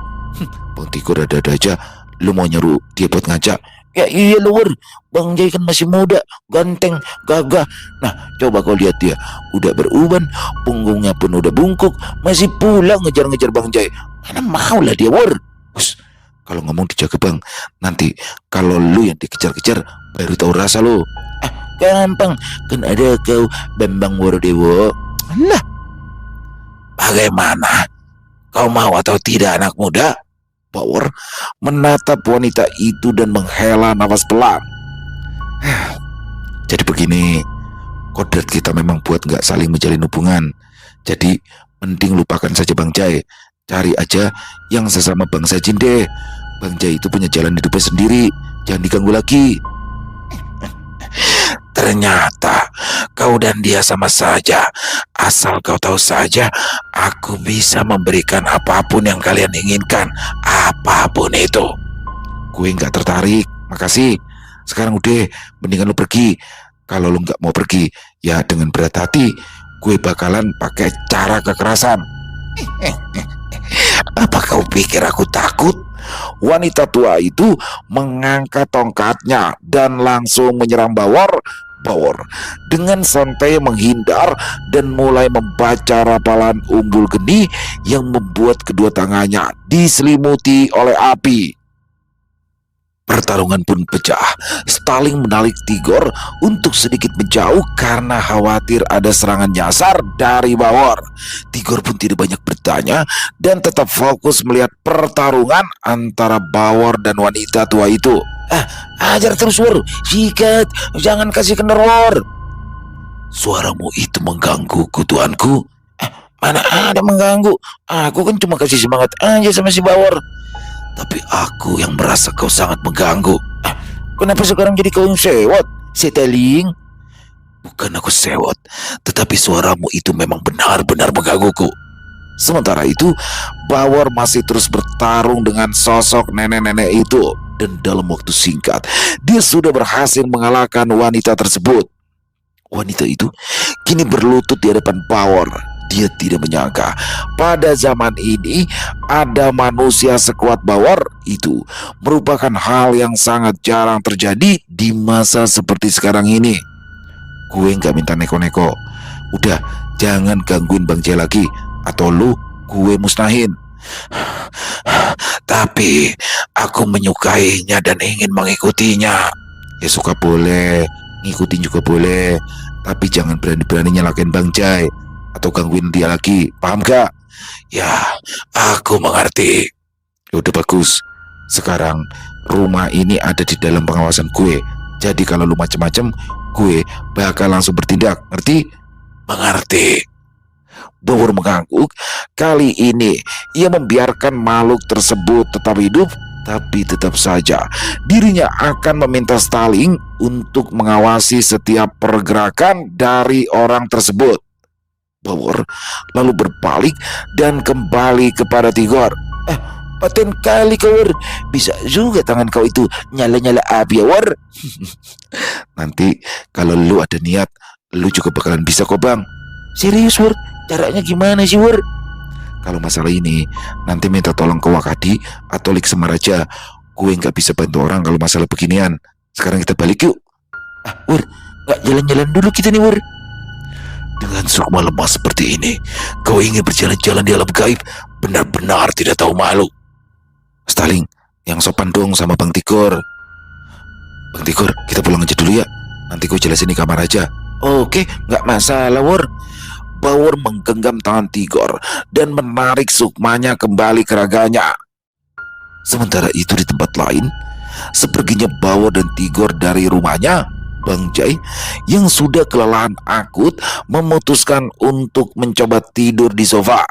Bang Tigor ada-ada aja. Lu mau nyuruh dia buat ngajak? Ya iya lu, Wur. Bang Jai kan masih muda, ganteng, gagah. Nah, coba kau lihat dia. Udah beruban, punggungnya pun udah bungkuk, masih pula ngejar-ngejar Bang Jai. Mana mau lah dia, Wur. Kalau ngomong dijaga, Bang. Nanti kalau lu yang dikejar-kejar baru tahu rasa lu. Gampang. Kan ada kau Bambang Worodewo. Lah. Bagaimana? Kau mau atau tidak, anak muda? Bawor menatap wanita itu dan menghela nafas pelan. Jadi begini, kodrat kita memang buat nggak saling menjalin hubungan. Jadi mending lupakan saja Bang Jai. Cari aja yang sesama bangsa jin deh. Bang Jai itu punya jalan hidupnya sendiri. Jangan diganggu lagi. Ternyata kau dan dia sama saja. Asal kau tahu saja, aku bisa memberikan apapun yang kalian inginkan. Apapun itu. Gue nggak tertarik, makasih. Sekarang udah, mendingan lu pergi. Kalau lu nggak mau pergi, ya dengan berat hati, gue bakalan pakai cara kekerasan. Apa kau pikir aku takut? Wanita tua itu mengangkat tongkatnya dan langsung menyerang Bawor. Bawor dengan santai menghindar dan mulai membaca rapalan umbul geni yang membuat kedua tangannya diselimuti oleh api. Pertarungan pun pecah. Stalin menarik Tigor untuk sedikit menjauh karena khawatir ada serangan nyasar dari Bawor. Tigor pun tidak banyak bertanya dan tetap fokus melihat pertarungan antara Bawor dan wanita tua itu. Ajar terus, Wor. Sikat, jangan kasih kendor, Wor. Suaramu itu menggangguku, tuanku. Mana ada mengganggu? Aku kan cuma kasih semangat aja sama si Bawor. Tapi aku yang merasa kau sangat mengganggu. Kenapa sekarang jadi kau yang sewot? Seteling? Bukan aku sewot, tetapi suaramu itu memang benar-benar menggangguku. Sementara itu, Bawor masih terus bertarung dengan sosok nenek-nenek itu. Dan dalam waktu singkat, dia sudah berhasil mengalahkan wanita tersebut. Wanita itu kini berlutut di hadapan Bawor. Dia tidak menyangka pada zaman ini ada manusia sekuat Bawor itu merupakan hal yang sangat jarang terjadi di masa seperti sekarang ini. Gue nggak minta neko-neko. Udah, jangan gangguin Bang Jai lagi, atau lu gue musnahin. Tapi aku menyukainya dan ingin mengikutinya. Ya suka boleh, ngikutin juga boleh, tapi jangan berani-berani nyalakin Bang Jai atau gangguin dia lagi, paham gak? Ya, aku mengerti. Udah bagus. Sekarang rumah ini ada di dalam pengawasan gue. Jadi kalau lu macem-macem, gue bakal langsung bertindak. Ngerti? Mengerti. Bawor mengangguk. Kali ini ia membiarkan makhluk tersebut tetap hidup, tapi tetap saja dirinya akan meminta Stalin untuk mengawasi setiap pergerakan dari orang tersebut. Bawor lalu berbalik dan kembali kepada Tigor. Paten kali kau, Wor. Bisa juga tangan kau itu nyala-nyala api ya, Wor. Nanti kalau lu ada niat, lu juga bakalan bisa kok, Bang. Serius, Wor? Caranya gimana sih, Wor? Kalau masalah ini, nanti minta tolong ke Wakadi atau Lik Semar aja. Gue nggak bisa bantu orang kalau masalah beginian. Sekarang kita balik yuk. Wor, nggak jalan-jalan dulu kita nih, Wor? Dengan sukma lemah seperti ini, kau ingin berjalan-jalan di alam gaib, benar-benar tidak tahu malu. Stalin, yang sopan dong sama Bang Tigor. Bang Tigor, kita pulang aja dulu ya. Nanti gue jelasin di kamar aja. Oke, nggak masalah, Wor. Bawor menggenggam tangan Tigor dan menarik sukmanya kembali ke raganya. Sementara itu di tempat lain, seperginya Bawor dan Tigor dari rumahnya, Bang Jai yang sudah kelelahan akut memutuskan untuk mencoba tidur di sofa.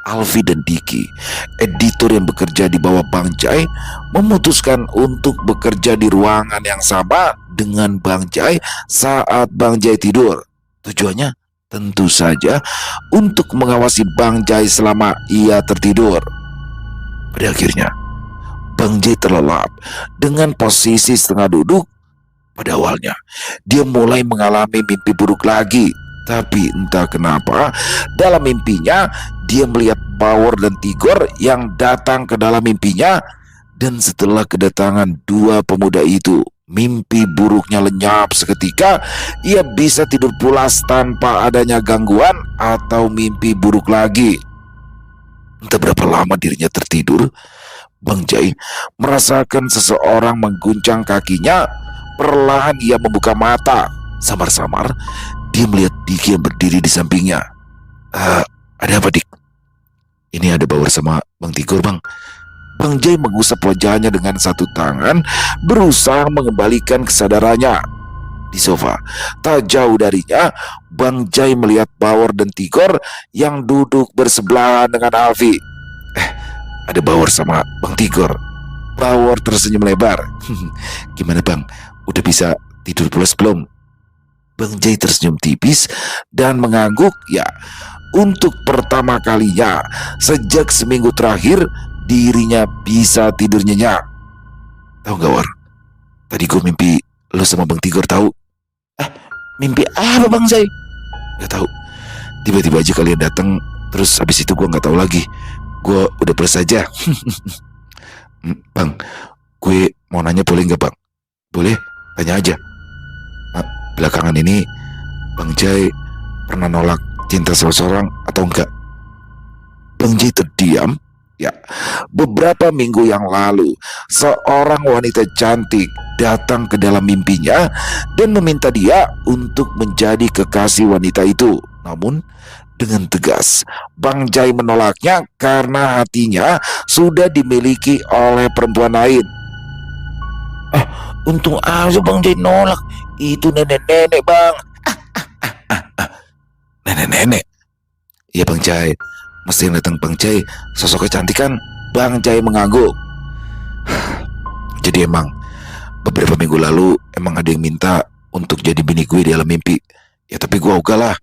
Alfi dan Diki, editor yang bekerja di bawah Bang Jai, memutuskan untuk bekerja di ruangan yang sama dengan Bang Jai saat Bang Jai tidur. Tujuannya tentu saja untuk mengawasi Bang Jai selama ia tertidur. Pada akhirnya, Bang Jai terlelap dengan posisi setengah duduk. Pada awalnya, dia mulai mengalami mimpi buruk lagi. Tapi entah kenapa, dalam mimpinya, dia melihat Bawor dan Tigor yang datang ke dalam mimpinya. Dan setelah kedatangan dua pemuda itu, mimpi buruknya lenyap seketika. Ia bisa tidur pulas tanpa adanya gangguan atau mimpi buruk lagi. Entah berapa lama dirinya tertidur, Bang Jai merasakan seseorang mengguncang kakinya. Perlahan ia membuka mata. Samar-samar dia melihat Diki yang berdiri di sampingnya. Ada apa, Dik? Ini ada Bawor sama Bang Tigor, Bang. Bang Jai mengusap wajahnya dengan satu tangan, berusaha mengembalikan kesadarannya. Di sofa, tak jauh darinya, Bang Jai melihat Bawor dan Tigor yang duduk bersebelahan dengan Alfi. Ada Bawor sama Bang Tigor. Bawor tersenyum lebar. Gimana, Bang? Udah bisa tidur pulas belum? Bang Jai tersenyum tipis dan mengangguk. Ya, untuk pertama kalinya sejak seminggu terakhir, dirinya bisa tidur nyenyak. Tahu gak, War? Tadi gue mimpi lo sama Bang Tigor, tahu? Mimpi apa, Bang Jai? Gak tahu. Tiba-tiba aja kalian datang, terus habis itu gue gak tahu lagi. Gue udah pulas aja. Bang, gue mau nanya boleh gak, Bang? Boleh? Tanya aja. Belakangan ini Bang Jai pernah nolak cinta seseorang atau enggak? Bang Jai terdiam Ya, beberapa minggu yang lalu, seorang wanita cantik datang ke dalam mimpinya dan meminta dia untuk menjadi kekasih wanita itu. Namun, dengan tegas, Bang Jai menolaknya karena hatinya sudah dimiliki oleh perempuan lain. Ah, untung aja Bang Jai nolak. Itu nenek-nenek, Bang. Nenek-nenek? Iya, Bang Jai. Mesti yang datang Bang Jai, sosoknya cantik kan? Bang Jai mengangguk. Jadi emang beberapa minggu lalu emang ada yang minta untuk jadi bini gue di dalam mimpi. Ya tapi gue ogah lah.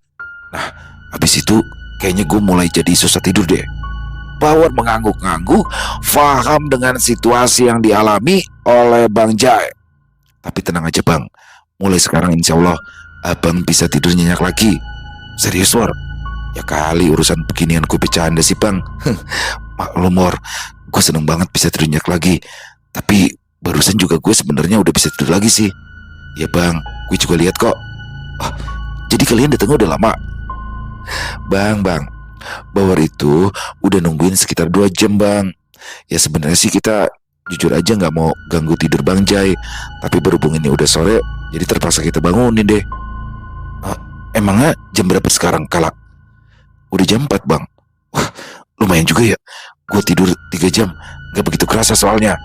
Nah, habis itu kayaknya gue mulai jadi susah tidur deh. Bawor mengangguk-angguk, faham dengan situasi yang dialami oleh Bang Jai. Tapi tenang aja Bang, mulai sekarang insya Allah Abang bisa tidur nyenyak lagi. Serius War? Ya kali urusan beginian gue bercanda sih Bang. Maklum War, gue seneng banget bisa tidur nyenyak lagi. Tapi barusan juga gue sebenarnya udah bisa tidur lagi sih. Ya Bang, gue juga lihat kok. Oh, jadi kalian datangnya udah lama? Bang, Bawor itu udah nungguin sekitar 2 jam Bang. Ya sebenarnya sih kita jujur aja gak mau ganggu tidur Bang Jai. Tapi berhubung ini udah sore, jadi terpaksa kita bangunin deh. Emangnya jam berapa sekarang Kalak? Udah jam 4 Bang. Wah, lumayan juga ya. Gue tidur 3 jam, gak begitu kerasa soalnya.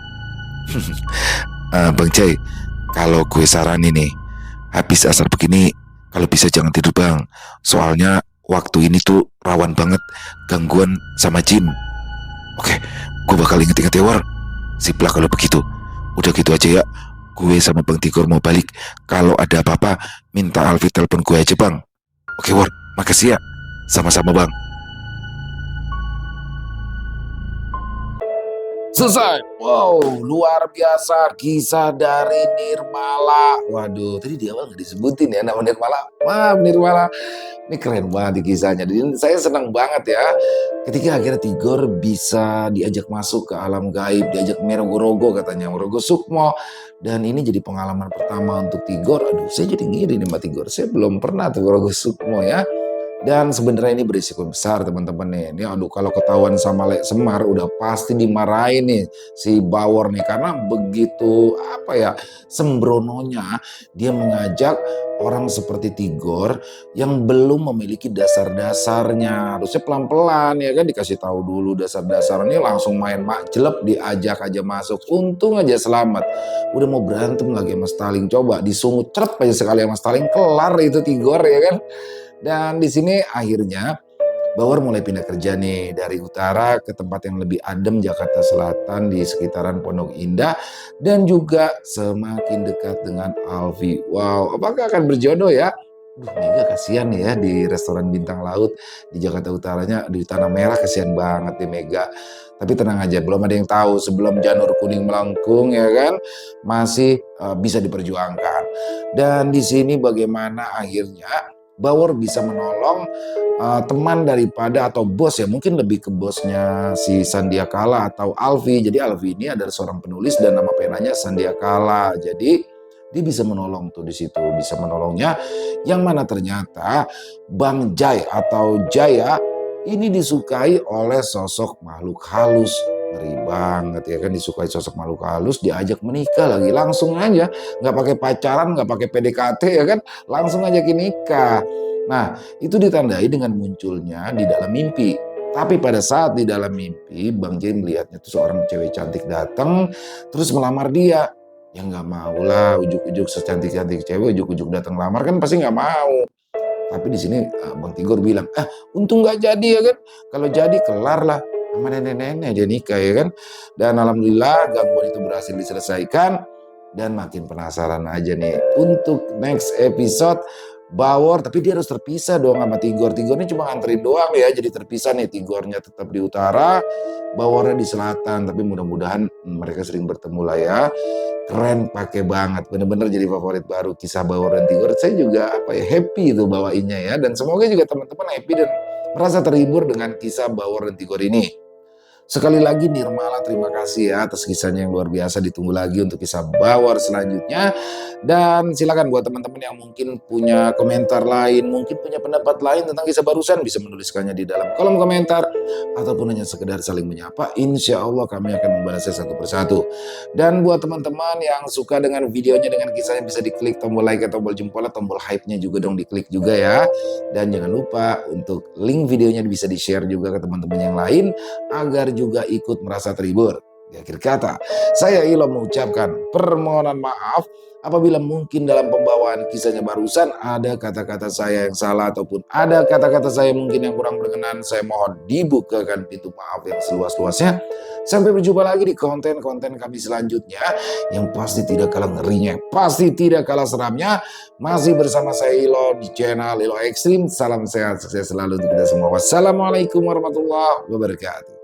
Bang Jai, kalau gue saranin nih, habis asar begini, kalau bisa jangan tidur Bang. Soalnya waktu ini tuh rawan banget gangguan sama jin. Oke, gue bakal inget-inget ya War. Sip lah kalau begitu. Udah gitu aja ya. Gue sama Bang Tigor mau balik. Kalau ada apa-apa, minta Alfi telepon gue aja Bang. Oke War, makasih ya. Sama-sama Bang. Selesai. Wow, luar biasa kisah dari Nirmala. Waduh, tadi di awal nggak disebutin ya nama Nirmala. Wah, Nirmala. Ini keren banget di kisahnya. Jadi saya senang banget ya. Ketika akhirnya Tigor bisa diajak masuk ke alam gaib, diajak Merogo-rogo katanya, Merogo Sukmo. Dan ini jadi pengalaman pertama untuk Tigor. Aduh, saya jadi ngiri nih sama Tigor. Saya belum pernah tuh Merogo Sukmo ya. Dan sebenarnya ini berisiko besar teman-teman nih. Ini aduh kalau ketahuan sama Lek Semar udah pasti dimarahin nih si Bawor nih karena begitu apa ya sembrononya dia mengajak orang seperti Tigor yang belum memiliki dasar-dasarnya. Harusnya pelan-pelan ya kan dikasih tahu dulu dasar-dasarnya langsung main mak jelek diajak aja masuk. Untung aja selamat. Udah mau berantem lagi sama Stalin coba disungut cerep aja sekali sama Stalin kelar itu Tigor ya kan. Dan di sini akhirnya Bawor mulai pindah kerja nih dari utara ke tempat yang lebih adem Jakarta Selatan di sekitaran Pondok Indah dan juga semakin dekat dengan Alfi. Wow, apakah akan berjodoh ya? Duh, Mega kasihan nih ya di restoran bintang laut di Jakarta Utaranya di Tanah Merah kasihan banget nih Mega. Tapi tenang aja, belum ada yang tahu sebelum janur kuning melengkung ya kan masih bisa diperjuangkan. Dan di sini bagaimana akhirnya Bawor bisa menolong teman daripada atau bos ya mungkin lebih ke bosnya si Sandiakala atau Alfi. Jadi Alfi ini adalah seorang penulis dan nama penanya Sandiakala. Jadi dia bisa menolong tuh di situ, bisa menolongnya. Yang mana ternyata Bang Jai atau Jaya ini disukai oleh sosok makhluk halus. Ngeri banget ya kan disukai sosok makhluk halus diajak menikah lagi langsung aja nggak pakai pacaran nggak pakai PDKT ya kan langsung aja nikah. Nah itu ditandai dengan munculnya di dalam mimpi. Tapi pada saat di dalam mimpi Bang Jai melihatnya tuh seorang cewek cantik datang terus melamar dia. Ya nggak mau lah ujuk-ujuk secantik-cantik cewek ujuk-ujuk datang lamar kan pasti nggak mau. Tapi di sini Bang Tigor bilang, untung nggak jadi ya kan. Kalau jadi kelar lah sama nenek-nenek dia nikah ya kan. Dan alhamdulillah gangguan itu berhasil diselesaikan. Dan makin penasaran aja nih untuk next episode Bawor. Tapi dia harus terpisah dong sama Tigor. Tigor ini cuma nganterin doang ya. Jadi terpisah nih Tigornya tetap di utara. Bawornya di selatan. Tapi mudah-mudahan mereka sering bertemu lah ya. Keren, pakai banget, bener-bener jadi favorit baru kisah Bawor dan Tigor. Saya juga apa ya happy itu bawainnya ya, dan semoga juga teman-teman happy dan merasa terhibur dengan kisah Bawor dan Tigor ini. Sekali lagi Nirmala terima kasih ya atas kisahnya yang luar biasa, ditunggu lagi untuk kisah Bawor selanjutnya. Dan silakan buat teman-teman yang mungkin punya komentar lain, mungkin punya pendapat lain tentang kisah barusan, bisa menuliskannya di dalam kolom komentar, ataupun hanya sekedar saling menyapa, insya Allah kami akan membalasnya satu persatu. Dan buat teman-teman yang suka dengan videonya, dengan kisahnya, bisa diklik tombol like, tombol jempol, tombol hype-nya juga dong diklik juga ya. Dan jangan lupa untuk link videonya bisa di-share juga ke teman-teman yang lain, agar juga ikut merasa terhibur. Di akhir kata, saya Ilo mengucapkan permohonan maaf apabila mungkin dalam pembawaan kisahnya barusan ada kata-kata saya yang salah ataupun ada kata-kata saya mungkin yang kurang berkenan. Saya mohon dibukakan pintu maaf yang seluas-luasnya. Sampai berjumpa lagi di konten-konten kami selanjutnya yang pasti tidak kalah ngerinya, pasti tidak kalah seramnya. Masih bersama saya Ilo di channel Ilo Ekstrim. Salam sehat, sukses selalu untuk kita semua. Wassalamualaikum warahmatullahi wabarakatuh.